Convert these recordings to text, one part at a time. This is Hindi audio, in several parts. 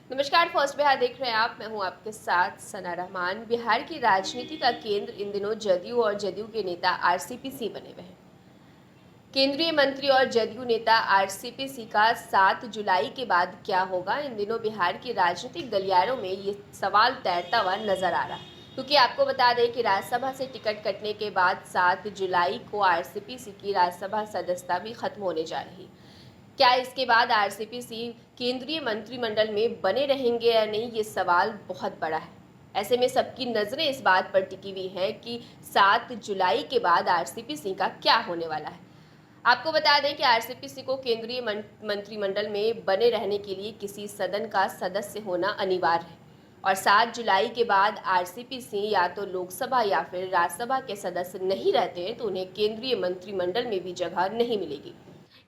नमस्कार, फर्स्ट बिहार देख रहे हैं आप। मैं हूं आपके साथ सना रहमान। बिहार की राजनीति का केंद्र इन दिनों जदयू और जदयू के नेता आरसीपी बने हुए हैं। केंद्रीय मंत्री और जदयू नेता आरसीपी का 7 जुलाई के बाद क्या होगा, इन दिनों बिहार की राजनीतिक गलियारों में ये सवाल तैरता हुआ नजर आ रहा है। क्योंकि आपको बता दें कि राज्यसभा से टिकट कटने के बाद 7 जुलाई को आरसीपी की राज्यसभा सदस्यता भी खत्म होने जा रही। क्या इसके बाद आरसीपी केंद्रीय मंत्रिमंडल में बने रहेंगे या नहीं, ये सवाल बहुत बड़ा है। ऐसे में सबकी नजरें इस बात पर टिकी हुई हैं कि 7 जुलाई के बाद आरसीपी का क्या होने वाला है। आपको बता दें कि आरसीपी को केंद्रीय मंत्रिमंडल में बने रहने के लिए किसी सदन का सदस्य होना अनिवार्य है और 7 जुलाई के बाद आरसीपी या तो लोकसभा या फिर राज्यसभा के सदस्य नहीं रहते हैं तो उन्हें केंद्रीय मंत्रिमंडल में भी जगह नहीं मिलेगी।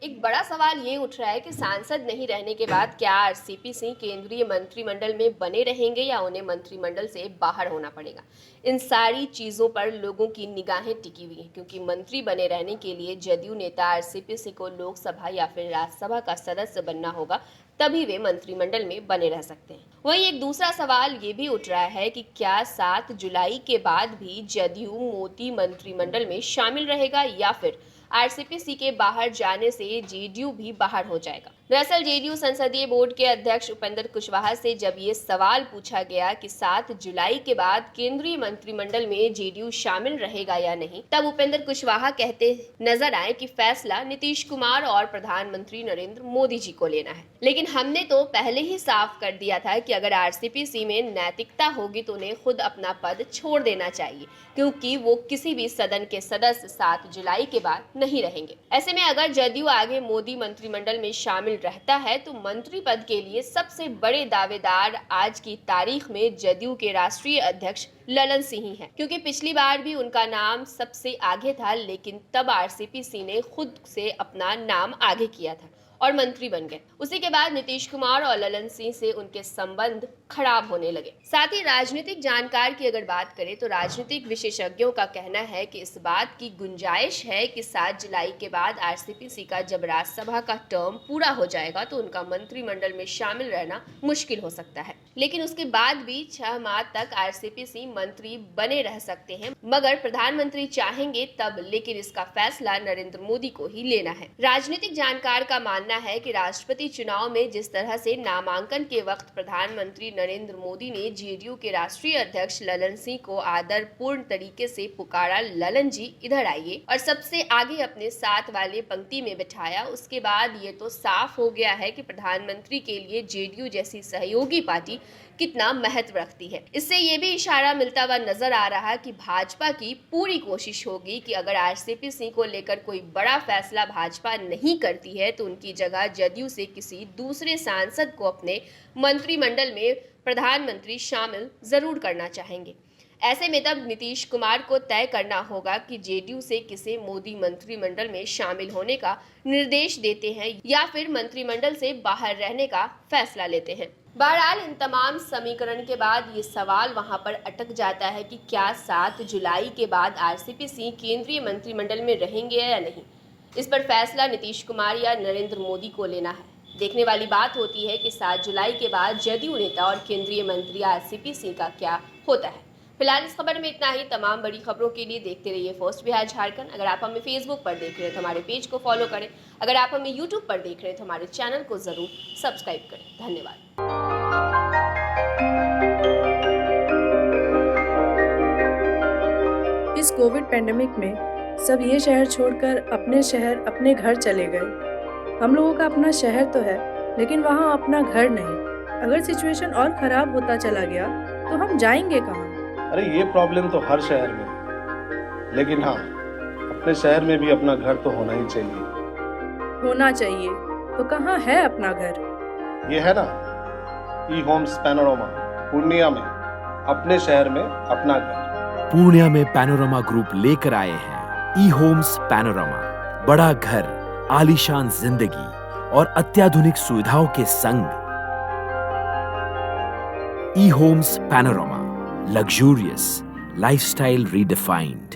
एक बड़ा सवाल ये उठ रहा है कि सांसद नहीं रहने के बाद क्या आरसीपी केंद्रीय मंत्रिमंडल में बने रहेंगे या उन्हें मंत्रिमंडल से बाहर होना पड़ेगा। इन सारी चीज़ों पर लोगों की निगाहें टिकी हुई हैं क्योंकि मंत्री बने रहने के लिए जदयू नेता आरसीपी को लोकसभा या फिर राज्यसभा का सदस्य बनना होगा, तभी वे मंत्रिमंडल में बने रह सकते हैं। वहीं एक दूसरा सवाल ये भी उठ रहा है कि क्या 7 जुलाई के बाद भी जदयू मोदी मंत्रिमंडल में शामिल रहेगा या फिर आरसीपी के बाहर जाने से जेडीयू भी बाहर हो जाएगा। दरअसल जेडीयू संसदीय बोर्ड के अध्यक्ष उपेंद्र कुशवाहा से जब ये सवाल पूछा गया कि 7 जुलाई के बाद केंद्रीय मंत्रिमंडल में जेडीयू शामिल रहेगा या नहीं, तब उपेंद्र कुशवाहा कहते नजर आए कि फैसला नीतीश कुमार और प्रधानमंत्री नरेंद्र मोदी जी को लेना है। लेकिन हमने तो पहले ही साफ कर दिया था कि अगर आरसीपी में नैतिकता होगी तो उन्हें खुद अपना पद छोड़ देना चाहिए क्योंकि वो किसी भी सदन के सदस्य 7 जुलाई के बाद नहीं रहेंगे। ऐसे में अगर जदयू आगे मोदी मंत्रिमंडल में शामिल रहता है तो मंत्री पद के लिए सबसे बड़े दावेदार आज की तारीख में जदयू के राष्ट्रीय अध्यक्ष ललन सिंह ही हैं, क्योंकि पिछली बार भी उनका नाम सबसे आगे था लेकिन तब आरसीपी ने खुद से अपना नाम आगे किया था और मंत्री बन गए। उसी के बाद नीतीश कुमार और ललन सिंह से उनके संबंध खराब होने लगे। साथ ही राजनीतिक जानकार की अगर बात करें तो राजनीतिक विशेषज्ञों का कहना है कि इस बात की गुंजाइश है कि 7 जुलाई के बाद आरसीपी का जब राज्यसभा का टर्म पूरा हो जाएगा तो उनका मंत्रिमंडल में शामिल रहना मुश्किल हो सकता है। लेकिन उसके बाद भी 6 माह तक आरसीपी मंत्री बने रह सकते हैं, मगर प्रधानमंत्री चाहेंगे तब, लेकिन इसका फैसला नरेंद्र मोदी को ही लेना है। राजनीतिक जानकार का मानना है कि राष्ट्रपति चुनाव में जिस तरह से नामांकन के वक्त प्रधानमंत्री नरेंद्र मोदी ने जेडीयू के राष्ट्रीय अध्यक्ष ललन सिंह को आदरपूर्ण तरीके से पुकारा, ललन जी इधर आइए, और सबसे आगे अपने साथ वाले पंक्ति में बिठाया, उसके बाद ये तो साफ हो गया है कि प्रधानमंत्री के लिए जेडीयू जैसी सहयोगी पार्टी कितना महत्व रखती है। इससे ये भी इशारा मिलता हुआ नजर आ रहा है कि भाजपा की पूरी कोशिश होगी कि अगर आरसीपी को लेकर कोई बड़ा फैसला भाजपा नहीं करती है तो उनकी जगह जदयू से किसी दूसरे सांसद को अपने मंत्रिमंडल में प्रधानमंत्री शामिल जरूर करना चाहेंगे। ऐसे में तब नीतीश कुमार को तय करना होगा कि जेडीयू से किसे मोदी मंत्रिमंडल में शामिल होने का निर्देश देते हैं या फिर मंत्रिमंडल से बाहर रहने का फैसला लेते हैं। बहरहाल इन तमाम समीकरण के बाद ये सवाल वहां पर अटक जाता है कि क्या 7 जुलाई के बाद आरसीपी केंद्रीय मंत्रिमंडल में रहेंगे या नहीं। इस पर फैसला नीतीश कुमार या नरेंद्र मोदी को लेना है। देखने वाली बात होती है कि 7 जुलाई के बाद जदयू नेता और केंद्रीय मंत्री आरसीपी का क्या होता है। फिलहाल इस खबर में इतना ही। तमाम बड़ी खबरों के लिए देखते रहिए फर्स्ट बिहार झारखंड। अगर आप हमें फेसबुक पर देख रहे हैं तो हमारे पेज को फॉलो करें। अगर आप हमें यूट्यूब पर देख रहे हैं तो हमारे चैनल को जरूर सब्सक्राइब करें। धन्यवाद। इस कोविड पैंडेमिक में सब ये शहर छोड़कर अपने शहर अपने घर चले गए। हम लोगों का अपना शहर तो है लेकिन वहाँ अपना घर नहीं। अगर सिचुएशन और खराब होता चला गया तो हम जाएंगे कहाँ? अरे ये प्रॉब्लम तो हर शहर में है, लेकिन हाँ, अपने शहर में भी अपना घर तो होना ही चाहिए। होना चाहिए तो कहाँ है अपना घर? ये है ना, ई होम्स पैनोरमा, पूर्णिया में, अपने शहर में अपना घर। पूर्णिया में पैनोरमा ग्रुप लेकर आए हैं ई होम्स पैनोरमा। बड़ा घर, आलीशान जिंदगी और अत्याधुनिक सुविधाओं के संग। E Homes Panorama, luxurious lifestyle redefined।